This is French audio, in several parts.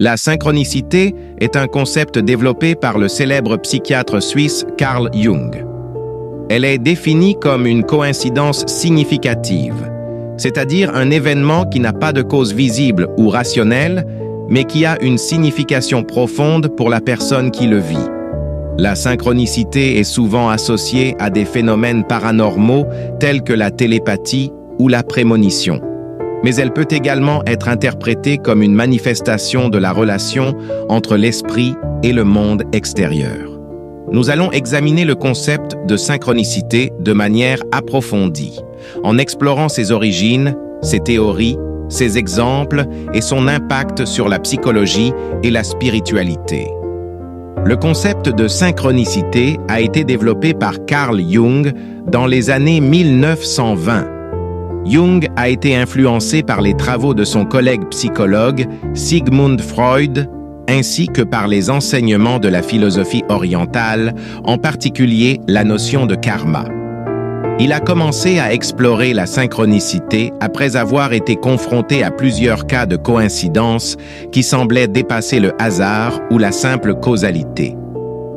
La synchronicité est un concept développé par le célèbre psychiatre suisse Carl Jung. Elle est définie comme une coïncidence significative, c'est-à-dire un événement qui n'a pas de cause visible ou rationnelle, mais qui a une signification profonde pour la personne qui le vit. La synchronicité est souvent associée à des phénomènes paranormaux tels que la télépathie ou la prémonition. Mais elle peut également être interprétée comme une manifestation de la relation entre l'esprit et le monde extérieur. Nous allons examiner le concept de synchronicité de manière approfondie, en explorant ses origines, ses théories, ses exemples et son impact sur la psychologie et la spiritualité. Le concept de synchronicité a été développé par Carl Jung dans les années 1920. Jung a été influencé par les travaux de son collègue psychologue Sigmund Freud, ainsi que par les enseignements de la philosophie orientale, en particulier la notion de karma. Il a commencé à explorer la synchronicité après avoir été confronté à plusieurs cas de coïncidence qui semblaient dépasser le hasard ou la simple causalité.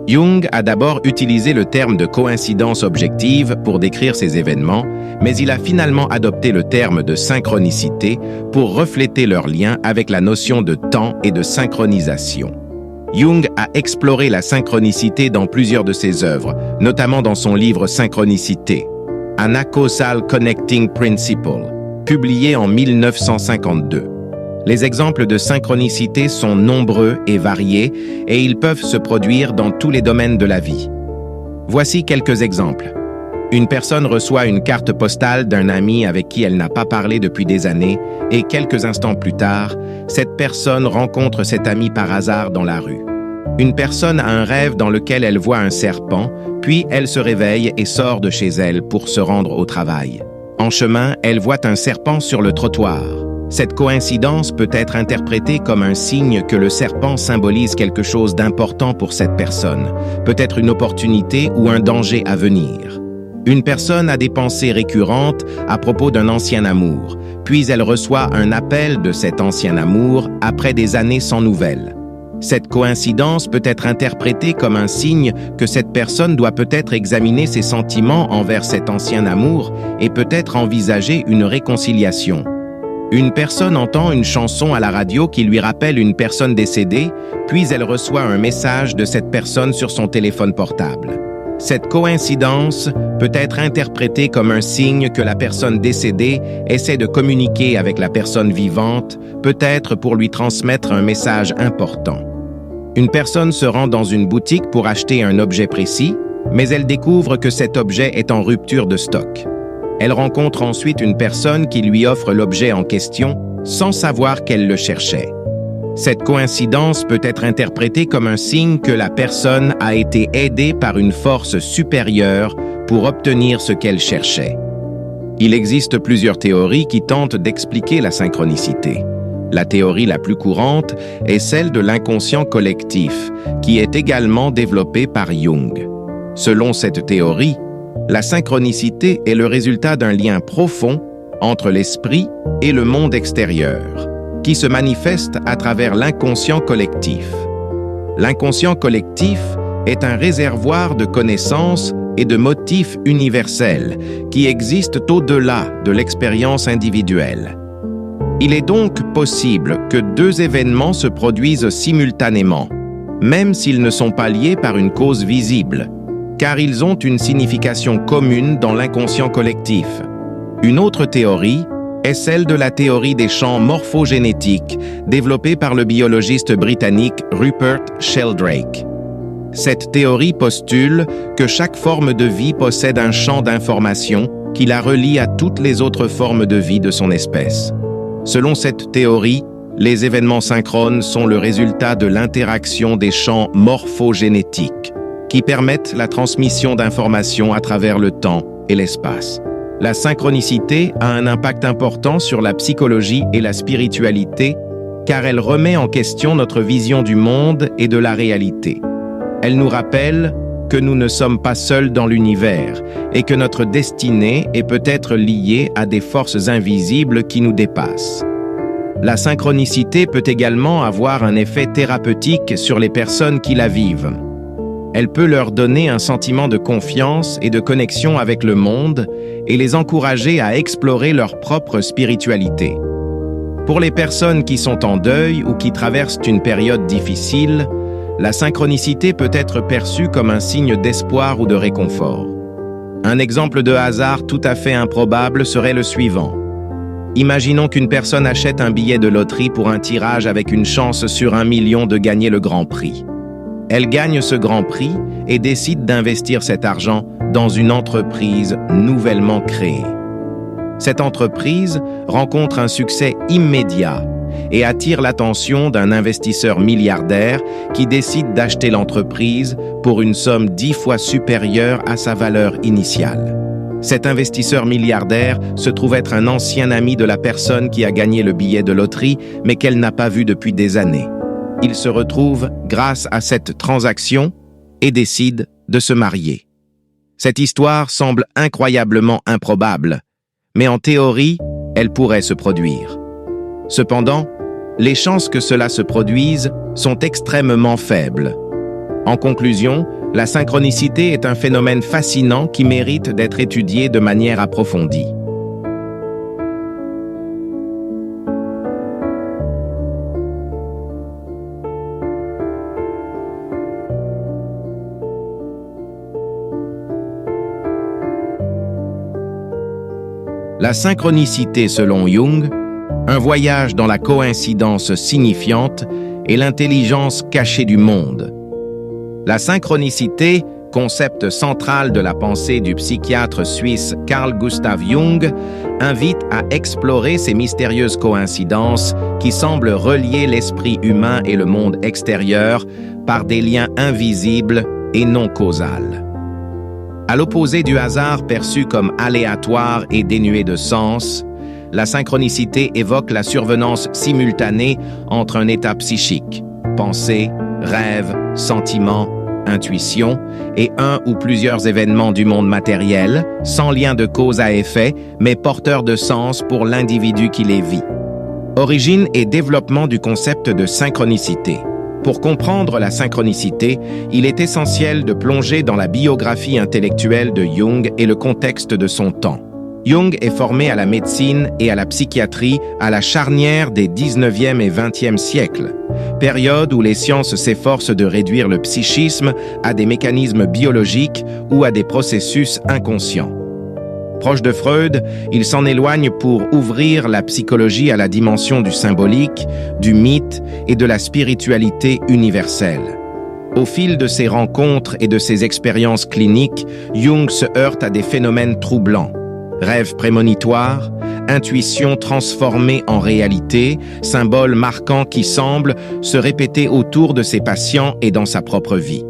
Jung a d'abord utilisé le terme de coïncidence objective pour décrire ces événements, mais il a finalement adopté le terme de synchronicité pour refléter leur lien avec la notion de temps et de synchronisation. Jung a exploré la synchronicité dans plusieurs de ses œuvres, notamment dans son livre Synchronicité, An A-Causal Connecting Principle, publié en 1952. Les exemples de synchronicité sont nombreux et variés, et ils peuvent se produire dans tous les domaines de la vie. Voici quelques exemples. Une personne reçoit une carte postale d'un ami avec qui elle n'a pas parlé depuis des années, et quelques instants plus tard, cette personne rencontre cet ami par hasard dans la rue. Une personne a un rêve dans lequel elle voit un serpent, puis elle se réveille et sort de chez elle pour se rendre au travail. En chemin, elle voit un serpent sur le trottoir. Cette coïncidence peut être interprétée comme un signe que le serpent symbolise quelque chose d'important pour cette personne, peut-être une opportunité ou un danger à venir. Une personne a des pensées récurrentes à propos d'un ancien amour, puis elle reçoit un appel de cet ancien amour après des années sans nouvelles. Cette coïncidence peut être interprétée comme un signe que cette personne doit peut-être examiner ses sentiments envers cet ancien amour et peut-être envisager une réconciliation. Une personne entend une chanson à la radio qui lui rappelle une personne décédée, puis elle reçoit un message de cette personne sur son téléphone portable. Cette coïncidence peut être interprétée comme un signe que la personne décédée essaie de communiquer avec la personne vivante, peut-être pour lui transmettre un message important. Une personne se rend dans une boutique pour acheter un objet précis, mais elle découvre que cet objet est en rupture de stock. Elle rencontre ensuite une personne qui lui offre l'objet en question sans savoir qu'elle le cherchait. Cette coïncidence peut être interprétée comme un signe que la personne a été aidée par une force supérieure pour obtenir ce qu'elle cherchait. Il existe plusieurs théories qui tentent d'expliquer la synchronicité. La théorie la plus courante est celle de l'inconscient collectif, qui est également développée par Jung. Selon cette théorie, la synchronicité est le résultat d'un lien profond entre l'esprit et le monde extérieur, qui se manifeste à travers l'inconscient collectif. L'inconscient collectif est un réservoir de connaissances et de motifs universels qui existent au-delà de l'expérience individuelle. Il est donc possible que deux événements se produisent simultanément, même s'ils ne sont pas liés par une cause visible, car ils ont une signification commune dans l'inconscient collectif. Une autre théorie est celle de la théorie des champs morphogénétiques, développée par le biologiste britannique Rupert Sheldrake. Cette théorie postule que chaque forme de vie possède un champ d'information qui la relie à toutes les autres formes de vie de son espèce. Selon cette théorie, les événements synchrones sont le résultat de l'interaction des champs morphogénétiques, qui permettent la transmission d'informations à travers le temps et l'espace. La synchronicité a un impact important sur la psychologie et la spiritualité, car elle remet en question notre vision du monde et de la réalité. Elle nous rappelle que nous ne sommes pas seuls dans l'univers et que notre destinée est peut-être liée à des forces invisibles qui nous dépassent. La synchronicité peut également avoir un effet thérapeutique sur les personnes qui la vivent. Elle peut leur donner un sentiment de confiance et de connexion avec le monde et les encourager à explorer leur propre spiritualité. Pour les personnes qui sont en deuil ou qui traversent une période difficile, la synchronicité peut être perçue comme un signe d'espoir ou de réconfort. Un exemple de hasard tout à fait improbable serait le suivant. Imaginons qu'une personne achète un billet de loterie pour un tirage avec une chance sur 1 million de gagner le grand prix. Elle gagne ce grand prix et décide d'investir cet argent dans une entreprise nouvellement créée. Cette entreprise rencontre un succès immédiat et attire l'attention d'un investisseur milliardaire qui décide d'acheter l'entreprise pour une somme 10 fois supérieure à sa valeur initiale. Cet investisseur milliardaire se trouve être un ancien ami de la personne qui a gagné le billet de loterie, mais qu'elle n'a pas vu depuis des années. Il se retrouve grâce à cette transaction et décide de se marier. Cette histoire semble incroyablement improbable, mais en théorie, elle pourrait se produire. Cependant, les chances que cela se produise sont extrêmement faibles. En conclusion, la synchronicité est un phénomène fascinant qui mérite d'être étudié de manière approfondie. La synchronicité selon Jung, un voyage dans la coïncidence signifiante et l'intelligence cachée du monde. La synchronicité, concept central de la pensée du psychiatre suisse Carl Gustav Jung, invite à explorer ces mystérieuses coïncidences qui semblent relier l'esprit humain et le monde extérieur par des liens invisibles et non causaux. À l'opposé du hasard perçu comme aléatoire et dénué de sens, la synchronicité évoque la survenance simultanée entre un état psychique, pensée, rêve, sentiment, intuition, et un ou plusieurs événements du monde matériel, sans lien de cause à effet, mais porteurs de sens pour l'individu qui les vit. Origine et développement du concept de synchronicité. Pour comprendre la synchronicité, il est essentiel de plonger dans la biographie intellectuelle de Jung et le contexte de son temps. Jung est formé à la médecine et à la psychiatrie à la charnière des 19e et 20e siècles, période où les sciences s'efforcent de réduire le psychisme à des mécanismes biologiques ou à des processus inconscients. Proche de Freud, il s'en éloigne pour ouvrir la psychologie à la dimension du symbolique, du mythe et de la spiritualité universelle. Au fil de ses rencontres et de ses expériences cliniques, Jung se heurte à des phénomènes troublants. Rêves prémonitoires, intuitions transformées en réalité, symboles marquants qui semblent se répéter autour de ses patients et dans sa propre vie.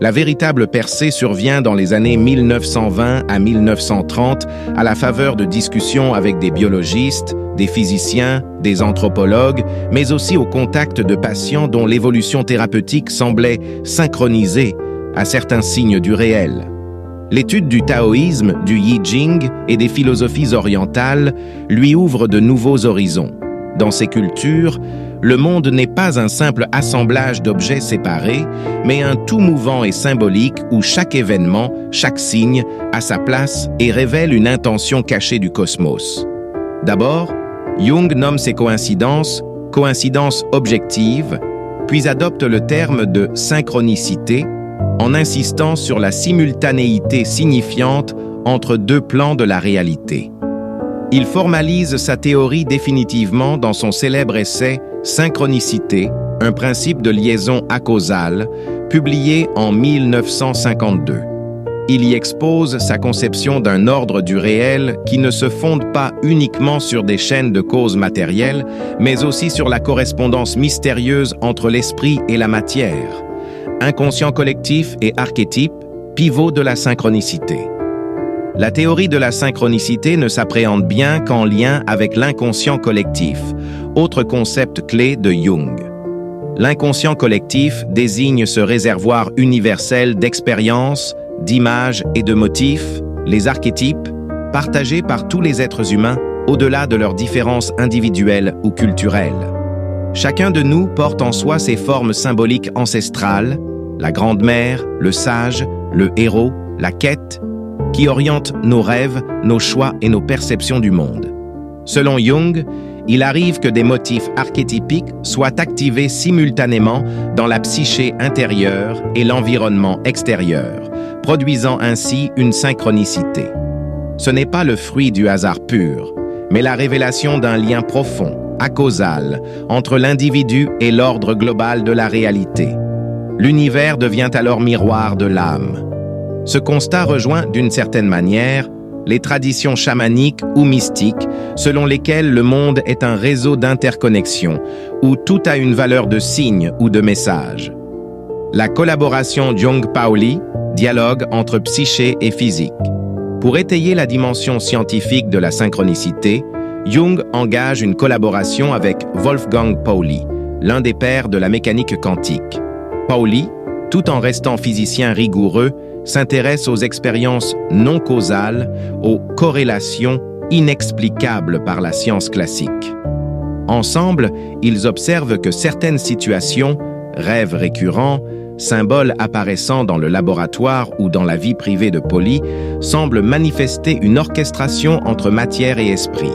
La véritable percée survient dans les années 1920 à 1930 à la faveur de discussions avec des biologistes, des physiciens, des anthropologues, mais aussi au contact de patients dont l'évolution thérapeutique semblait synchronisée à certains signes du réel. L'étude du taoïsme, du I Ching et des philosophies orientales lui ouvre de nouveaux horizons. Dans ces cultures, le monde n'est pas un simple assemblage d'objets séparés, mais un tout mouvant et symbolique où chaque événement, chaque signe, a sa place et révèle une intention cachée du cosmos. D'abord, Jung nomme ces coïncidences « coïncidences objectives », puis adopte le terme de « synchronicité » en insistant sur la simultanéité signifiante entre deux plans de la réalité. Il formalise sa théorie définitivement dans son célèbre essai « Synchronicité, un principe de liaison acausale », publié en 1952. Il y expose sa conception d'un ordre du réel qui ne se fonde pas uniquement sur des chaînes de causes matérielles, mais aussi sur la correspondance mystérieuse entre l'esprit et la matière. Inconscient collectif et archétype, pivot de la synchronicité. La théorie de la synchronicité ne s'appréhende bien qu'en lien avec l'inconscient collectif, autre concept clé de Jung. L'inconscient collectif désigne ce réservoir universel d'expériences, d'images et de motifs, les archétypes, partagés par tous les êtres humains, au-delà de leurs différences individuelles ou culturelles. Chacun de nous porte en soi ses formes symboliques ancestrales, la grande-mère, le sage, le héros, la quête, qui orientent nos rêves, nos choix et nos perceptions du monde. Selon Jung, il arrive que des motifs archétypiques soient activés simultanément dans la psyché intérieure et l'environnement extérieur, produisant ainsi une synchronicité. Ce n'est pas le fruit du hasard pur, mais la révélation d'un lien profond, acausal, entre l'individu et l'ordre global de la réalité. L'univers devient alors miroir de l'âme. Ce constat rejoint, d'une certaine manière, les traditions chamaniques ou mystiques, selon lesquelles le monde est un réseau d'interconnexions, où tout a une valeur de signe ou de message. La collaboration Jung-Pauli, dialogue entre psyché et physique. Pour étayer la dimension scientifique de la synchronicité, Jung engage une collaboration avec Wolfgang Pauli, l'un des pères de la mécanique quantique. Pauli, tout en restant physicien rigoureux, s'intéresse aux expériences non causales, aux corrélations inexplicables par la science classique. Ensemble, ils observent que certaines situations, rêves récurrents, symboles apparaissant dans le laboratoire ou dans la vie privée de Pauli, semblent manifester une orchestration entre matière et esprit.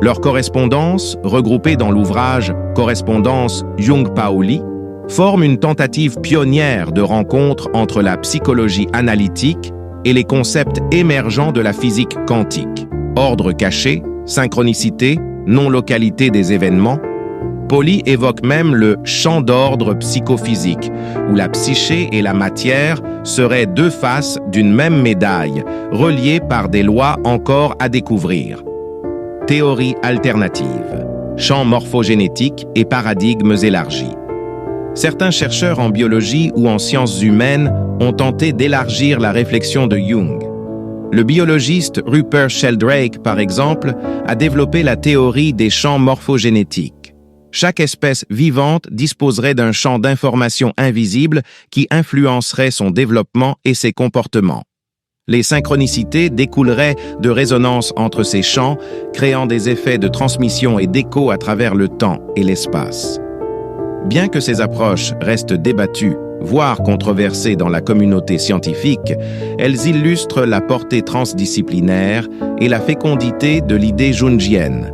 Leur correspondance, regroupée dans l'ouvrage Correspondance Jung-Pauli, forme une tentative pionnière de rencontre entre la psychologie analytique et les concepts émergents de la physique quantique. Ordre caché, synchronicité, non-localité des événements. Pauli évoque même le champ d'ordre psychophysique, où la psyché et la matière seraient deux faces d'une même médaille, reliées par des lois encore à découvrir. Théorie alternative, champs morphogénétiques et paradigmes élargis. Certains chercheurs en biologie ou en sciences humaines ont tenté d'élargir la réflexion de Jung. Le biologiste Rupert Sheldrake, par exemple, a développé la théorie des champs morphogénétiques. Chaque espèce vivante disposerait d'un champ d'information invisible qui influencerait son développement et ses comportements. Les synchronicités découleraient de résonances entre ces champs, créant des effets de transmission et d'écho à travers le temps et l'espace. Bien que ces approches restent débattues, voire controversées dans la communauté scientifique, elles illustrent la portée transdisciplinaire et la fécondité de l'idée jungienne.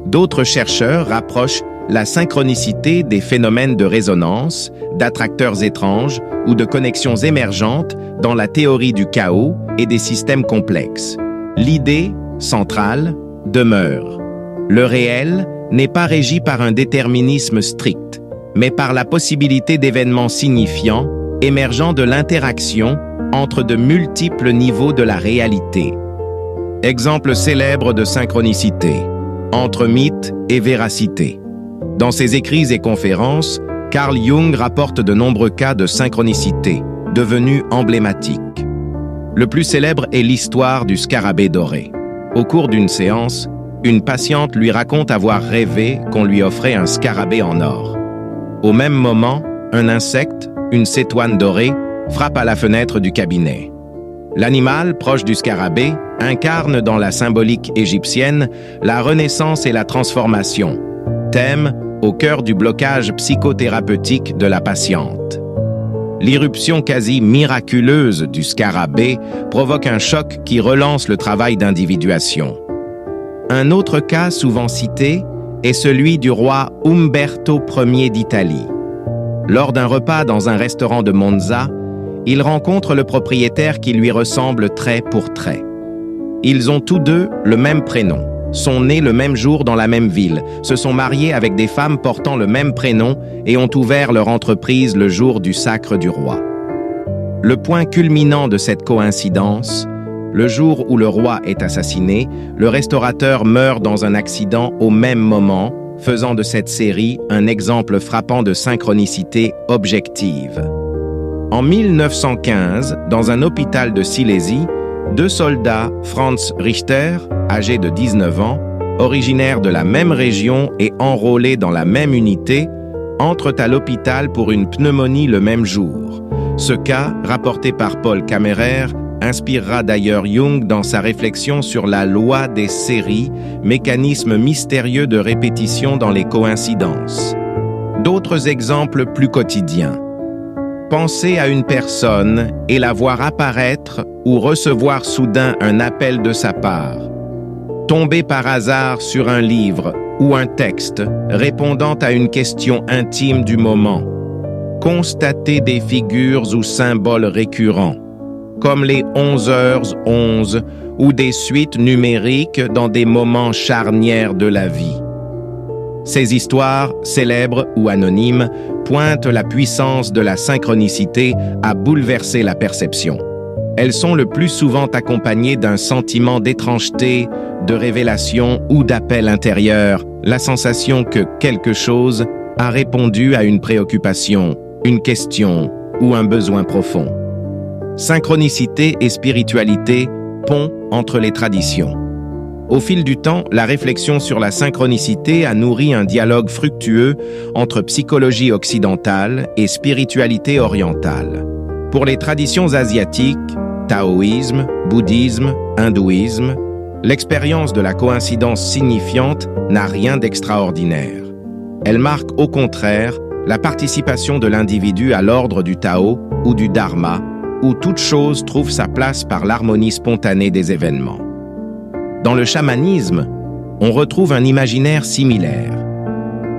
D'autres chercheurs rapprochent la synchronicité des phénomènes de résonance, d'attracteurs étranges ou de connexions émergentes dans la théorie du chaos et des systèmes complexes. L'idée, centrale, demeure. Le réel n'est pas régi par un déterminisme strict, mais par la possibilité d'événements signifiants émergeant de l'interaction entre de multiples niveaux de la réalité. Exemple célèbre de synchronicité, entre mythe et véracité. Dans ses écrits et conférences, Carl Jung rapporte de nombreux cas de synchronicité, devenus emblématiques. Le plus célèbre est l'histoire du scarabée doré. Au cours d'une séance, une patiente lui raconte avoir rêvé qu'on lui offrait un scarabée en or. Au même moment, un insecte, une cétoine dorée, frappe à la fenêtre du cabinet. L'animal, proche du scarabée, incarne dans la symbolique égyptienne la renaissance et la transformation, thème au cœur du blocage psychothérapeutique de la patiente. L'irruption quasi miraculeuse du scarabée provoque un choc qui relance le travail d'individuation. Un autre cas souvent cité est celui du roi Umberto Ier d'Italie. Lors d'un repas dans un restaurant de Monza, il rencontre le propriétaire qui lui ressemble trait pour trait. Ils ont tous deux le même prénom, sont nés le même jour dans la même ville, se sont mariés avec des femmes portant le même prénom et ont ouvert leur entreprise le jour du sacre du roi. Le point culminant de cette coïncidence, le jour où le roi est assassiné, le restaurateur meurt dans un accident au même moment, faisant de cette série un exemple frappant de synchronicité objective. En 1915, dans un hôpital de Silésie, deux soldats, Franz Richter, âgé de 19 ans, originaires de la même région et enrôlés dans la même unité, entrent à l'hôpital pour une pneumonie le même jour. Ce cas, rapporté par Paul Kammerer, inspirera d'ailleurs Jung dans sa réflexion sur la loi des séries, mécanisme mystérieux de répétition dans les coïncidences. D'autres exemples plus quotidiens. Penser à une personne et la voir apparaître ou recevoir soudain un appel de sa part. Tomber par hasard sur un livre ou un texte répondant à une question intime du moment. Constater des figures ou symboles récurrents, comme les 11h11 ou des suites numériques dans des moments charnières de la vie. Ces histoires, célèbres ou anonymes, pointent la puissance de la synchronicité à bouleverser la perception. Elles sont le plus souvent accompagnées d'un sentiment d'étrangeté, de révélation ou d'appel intérieur, la sensation que quelque chose a répondu à une préoccupation, une question ou un besoin profond. Synchronicité et spiritualité, pont entre les traditions. Au fil du temps, la réflexion sur la synchronicité a nourri un dialogue fructueux entre psychologie occidentale et spiritualité orientale. Pour les traditions asiatiques, taoïsme, bouddhisme, hindouisme, l'expérience de la coïncidence signifiante n'a rien d'extraordinaire. Elle marque au contraire la participation de l'individu à l'ordre du Tao ou du Dharma, où toute chose trouve sa place par l'harmonie spontanée des événements. Dans le chamanisme, on retrouve un imaginaire similaire.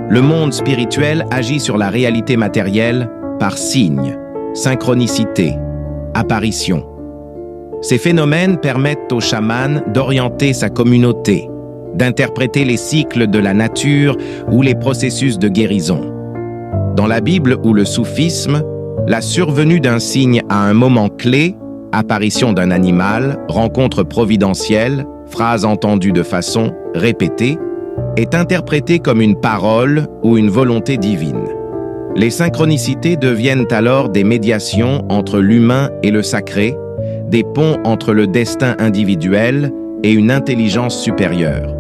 Le monde spirituel agit sur la réalité matérielle par signes, synchronicité, apparition. Ces phénomènes permettent au chaman d'orienter sa communauté, d'interpréter les cycles de la nature ou les processus de guérison. Dans la Bible ou le soufisme, la survenue d'un signe à un moment clé, apparition d'un animal, rencontre providentielle, phrase entendue de façon répétée, est interprétée comme une parole ou une volonté divine. Les synchronicités deviennent alors des médiations entre l'humain et le sacré, des ponts entre le destin individuel et une intelligence supérieure.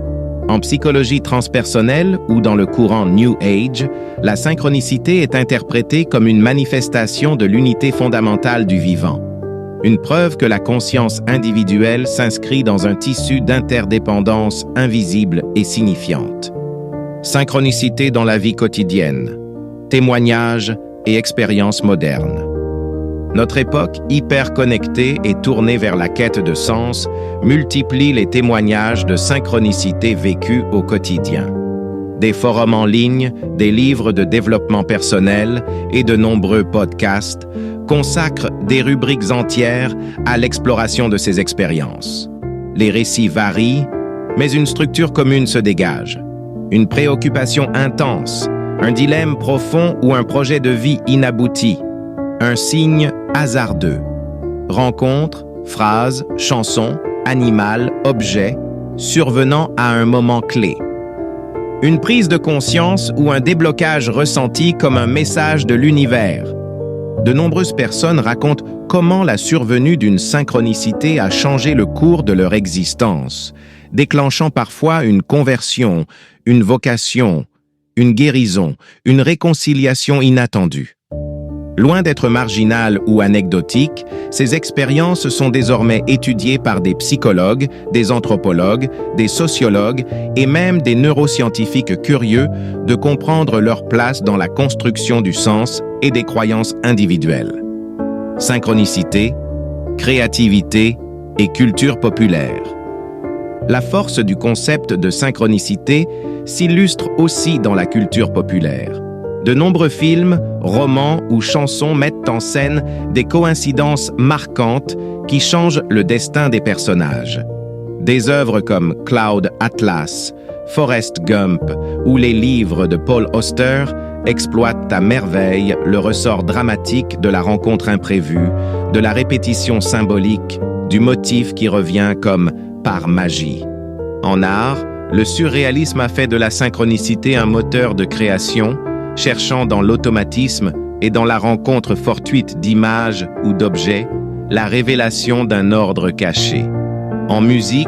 En psychologie transpersonnelle ou dans le courant New Age, la synchronicité est interprétée comme une manifestation de l'unité fondamentale du vivant. Une preuve que la conscience individuelle s'inscrit dans un tissu d'interdépendance invisible et signifiante. Synchronicité dans la vie quotidienne, témoignages et expériences modernes. Notre époque hyper connectée et tournée vers la quête de sens multiplie les témoignages de synchronicité vécue au quotidien. Des forums en ligne, des livres de développement personnel et de nombreux podcasts consacrent des rubriques entières à l'exploration de ces expériences. Les récits varient, mais une structure commune se dégage. Une préoccupation intense, un dilemme profond ou un projet de vie inabouti, un signe hasardeux. Rencontre, phrase, chanson, animal, objet, survenant à un moment clé. Une prise de conscience ou un déblocage ressenti comme un message de l'univers. De nombreuses personnes racontent comment la survenue d'une synchronicité a changé le cours de leur existence, déclenchant parfois une conversion, une vocation, une guérison, une réconciliation inattendue. Loin d'être marginales ou anecdotiques, ces expériences sont désormais étudiées par des psychologues, des anthropologues, des sociologues et même des neuroscientifiques curieux de comprendre leur place dans la construction du sens et des croyances individuelles. Synchronicité, créativité et culture populaire. La force du concept de synchronicité s'illustre aussi dans la culture populaire. De nombreux films, romans ou chansons mettent en scène des coïncidences marquantes qui changent le destin des personnages. Des œuvres comme Cloud Atlas, Forrest Gump ou les livres de Paul Auster exploitent à merveille le ressort dramatique de la rencontre imprévue, de la répétition symbolique, du motif qui revient comme par magie. En art, le surréalisme a fait de la synchronicité un moteur de création, cherchant dans l'automatisme et dans la rencontre fortuite d'images ou d'objets, la révélation d'un ordre caché. En musique,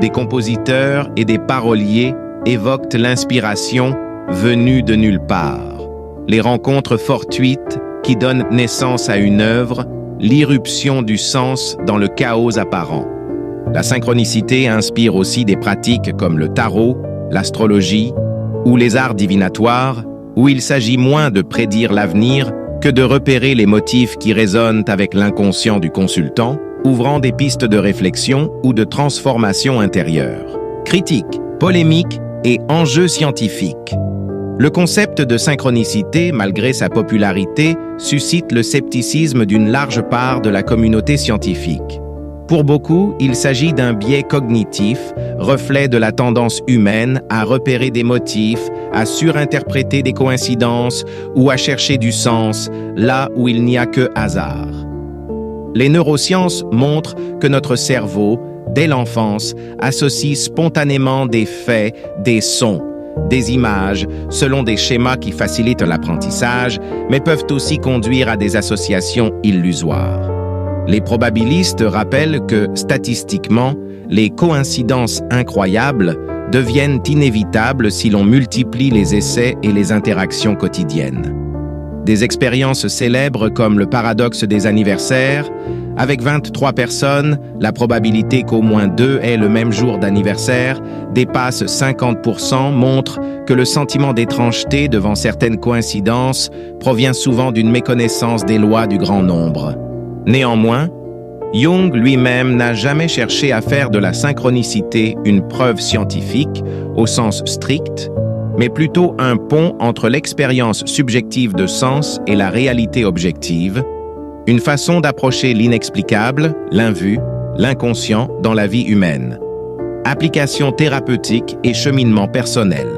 des compositeurs et des paroliers évoquent l'inspiration venue de nulle part. Les rencontres fortuites qui donnent naissance à une œuvre l'irruption du sens dans le chaos apparent. La synchronicité inspire aussi des pratiques comme le tarot, l'astrologie ou les arts divinatoires, où il s'agit moins de prédire l'avenir que de repérer les motifs qui résonnent avec l'inconscient du consultant, ouvrant des pistes de réflexion ou de transformation intérieure. Critique, polémique et enjeux scientifiques. Le concept de synchronicité, malgré sa popularité, suscite le scepticisme d'une large part de la communauté scientifique. Pour beaucoup, il s'agit d'un biais cognitif, reflet de la tendance humaine à repérer des motifs, à surinterpréter des coïncidences ou à chercher du sens là où il n'y a que hasard. Les neurosciences montrent que notre cerveau, dès l'enfance, associe spontanément des faits, des sons, des images, selon des schémas qui facilitent l'apprentissage, mais peuvent aussi conduire à des associations illusoires. Les probabilistes rappellent que, statistiquement, les coïncidences incroyables deviennent inévitables si l'on multiplie les essais et les interactions quotidiennes. Des expériences célèbres comme le paradoxe des anniversaires, avec 23 personnes, la probabilité qu'au moins 2 aient le même jour d'anniversaire dépasse 50%, montre que le sentiment d'étrangeté devant certaines coïncidences provient souvent d'une méconnaissance des lois du grand nombre. Néanmoins, Jung lui-même n'a jamais cherché à faire de la synchronicité une preuve scientifique au sens strict, mais plutôt un pont entre l'expérience subjective de sens et la réalité objective, une façon d'approcher l'inexplicable, l'invu, l'inconscient dans la vie humaine. Application thérapeutique et cheminement personnel.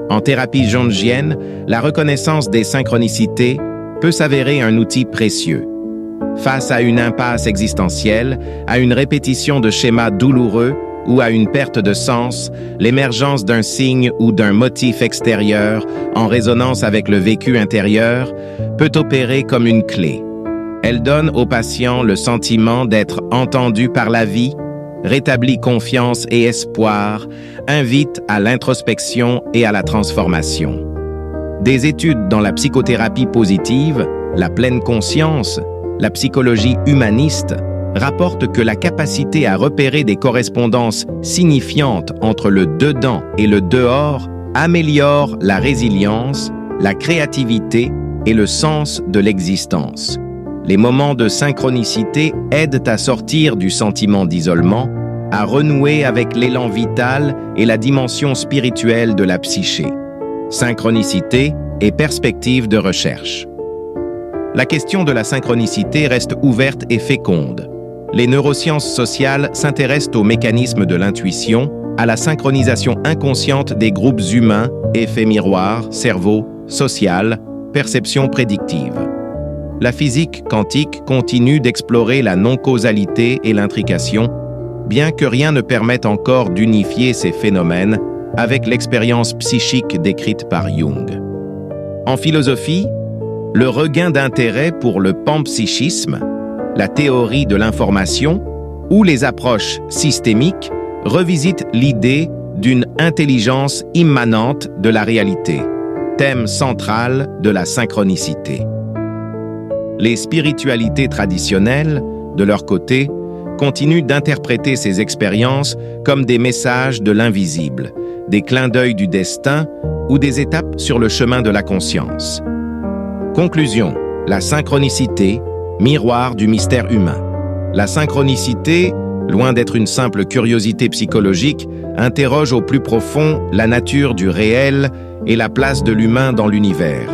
En thérapie jungienne, la reconnaissance des synchronicités peut s'avérer un outil précieux. Face à une impasse existentielle, à une répétition de schémas douloureux ou à une perte de sens, l'émergence d'un signe ou d'un motif extérieur en résonance avec le vécu intérieur peut opérer comme une clé. Elle donne au patient le sentiment d'être entendu par la vie, rétablit confiance et espoir, invite à l'introspection et à la transformation. Des études dans la psychothérapie positive, la pleine conscience, la psychologie humaniste rapporte que la capacité à repérer des correspondances signifiantes entre le dedans et le dehors améliore la résilience, la créativité et le sens de l'existence. Les moments de synchronicité aident à sortir du sentiment d'isolement, à renouer avec l'élan vital et la dimension spirituelle de la psyché. Synchronicité et perspective de recherche. La question de la synchronicité reste ouverte et féconde. Les neurosciences sociales s'intéressent aux mécanismes de l'intuition, à la synchronisation inconsciente des groupes humains, effets miroirs, cerveau, social, perception prédictive. La physique quantique continue d'explorer la non-causalité et l'intrication, bien que rien ne permette encore d'unifier ces phénomènes avec l'expérience psychique décrite par Jung. En philosophie, le regain d'intérêt pour le panpsychisme, la théorie de l'information ou les approches systémiques revisitent l'idée d'une intelligence immanente de la réalité, thème central de la synchronicité. Les spiritualités traditionnelles, de leur côté, continuent d'interpréter ces expériences comme des messages de l'invisible, des clins d'œil du destin ou des étapes sur le chemin de la conscience. Conclusion, la synchronicité, miroir du mystère humain. La synchronicité, loin d'être une simple curiosité psychologique, interroge au plus profond la nature du réel et la place de l'humain dans l'univers.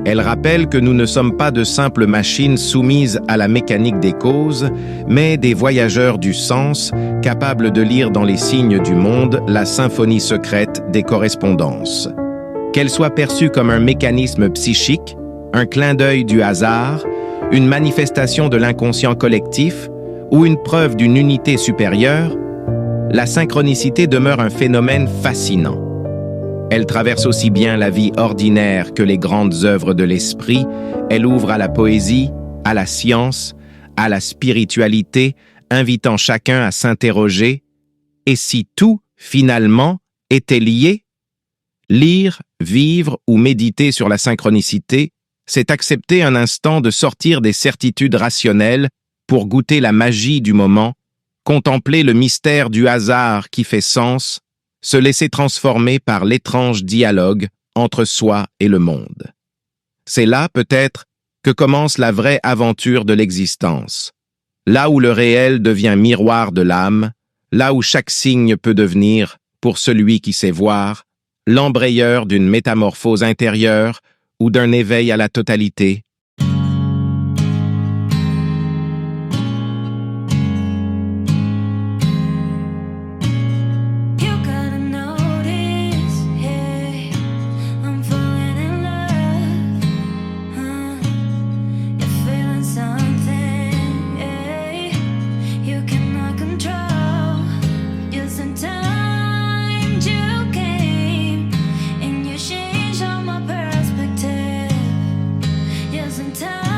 Elle rappelle que nous ne sommes pas de simples machines soumises à la mécanique des causes, mais des voyageurs du sens, capables de lire dans les signes du monde la symphonie secrète des correspondances. Qu'elle soit perçue comme un mécanisme psychique, un clin d'œil du hasard, une manifestation de l'inconscient collectif ou une preuve d'une unité supérieure, la synchronicité demeure un phénomène fascinant. Elle traverse aussi bien la vie ordinaire que les grandes œuvres de l'esprit, elle ouvre à la poésie, à la science, à la spiritualité, invitant chacun à s'interroger « et si tout, finalement, était lié ?» Lire, vivre ou méditer sur la synchronicité, c'est accepter un instant de sortir des certitudes rationnelles pour goûter la magie du moment, contempler le mystère du hasard qui fait sens, se laisser transformer par l'étrange dialogue entre soi et le monde. C'est là, peut-être, que commence la vraie aventure de l'existence. Là où le réel devient miroir de l'âme, là où chaque signe peut devenir, pour celui qui sait voir, l'embrayeur d'une métamorphose intérieure ou d'un éveil à la totalité. Time